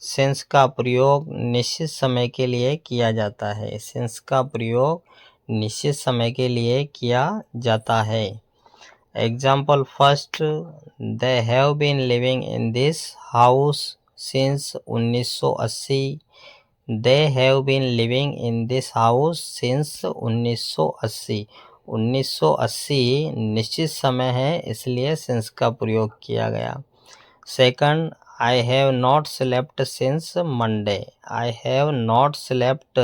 Since का प्रयोग निश्चित समय के लिए किया जाता है। सिंस का प्रयोग निश्चित समय के लिए किया जाता है। Example first, they have been living in this house since 1980। They have been living in this house since 1980। 1980 निश्चित समय है, इसलिए सिंस का प्रयोग किया गया। Second, I have not slept since Monday. I have not slept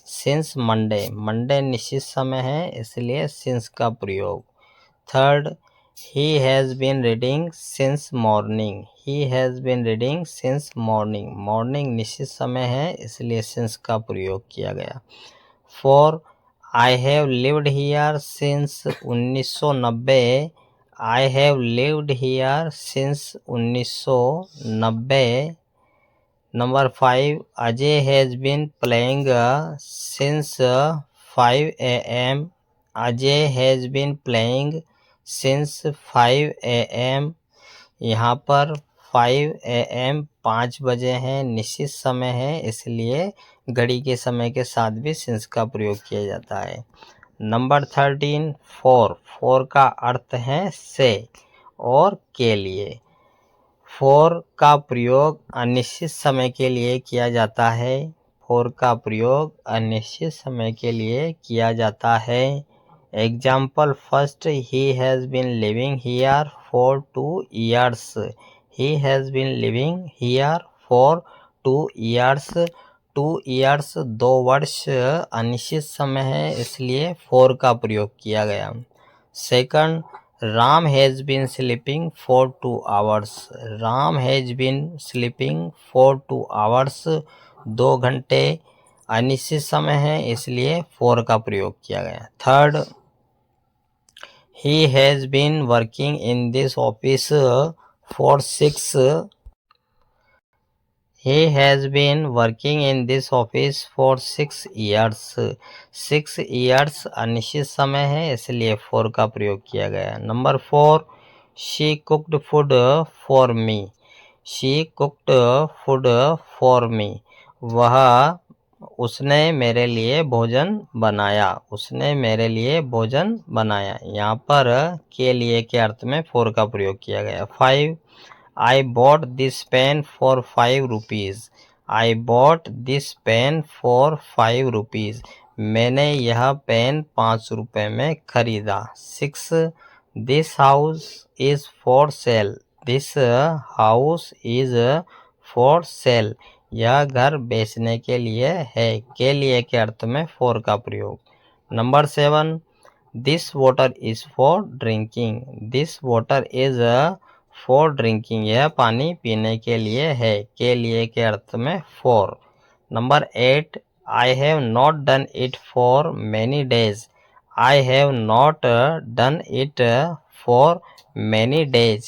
since Monday. Monday निश्चित समय है, इसलिए सिंस का प्रयोग। Third, he has been reading since morning. He has been reading since morning. Morning निश्चित समय है, इसलिए since का प्रयोग किया गया। 4, I have lived here since 1990. I have lived here since 1990. Number 5, Ajay has been playing since 5 a.m. Ajay has been playing since 5 a.m. यहाँ पर 5 a.m. 5 बजे हैं, निश्चित समय है, इसलिए घड़ी के समय के साथ भी सिंस का प्रयोग किया जाता है। नंबर 13, फोर का अर्थ है से और के लिए। फोर का प्रयोग अनिश्चित समय के लिए किया जाता है। फोर का प्रयोग अनिश्चित समय के लिए किया जाता है। Example first, he has been living here for 2 years। He has been living here for 2 years। 2 years 2 वर्ष अनिश्चित समय है, इसलिए फोर का प्रयोग किया गया। Second, Ram has been sleeping for 2 hours। Ram has been sleeping for 2 hours। 2 घंटे अनिश्चित समय है, इसलिए फोर का प्रयोग किया गया। Third, he has been working in this office for 6 He has been working in this office for 6 years। 6 years अनिश्चित समय है, इसलिए फोर का प्रयोग किया गया। Number 4, she cooked food for me। she cooked food for me। उसने मेरे लिए भोजन बनाया। उसने मेरे लिए भोजन बनाया। यहाँ पर के लिए के अर्थ में फोर का प्रयोग किया गया। 5, I bought this pen for 5 rupees। I bought this pen for 5 rupees। मैंने यह पेन 5 रुपए में खरीदा। 6, this house is for sale। This house is for sale। यह घर बेचने के लिए है। के लिए के अर्थ में फोर का प्रयोग। Number 7, this water is for drinking. This water is for drinking. यह पानी पीने के लिए है। के लिए के अर्थ में four. Number 8, I have not done it for many days. I have not done it for many days.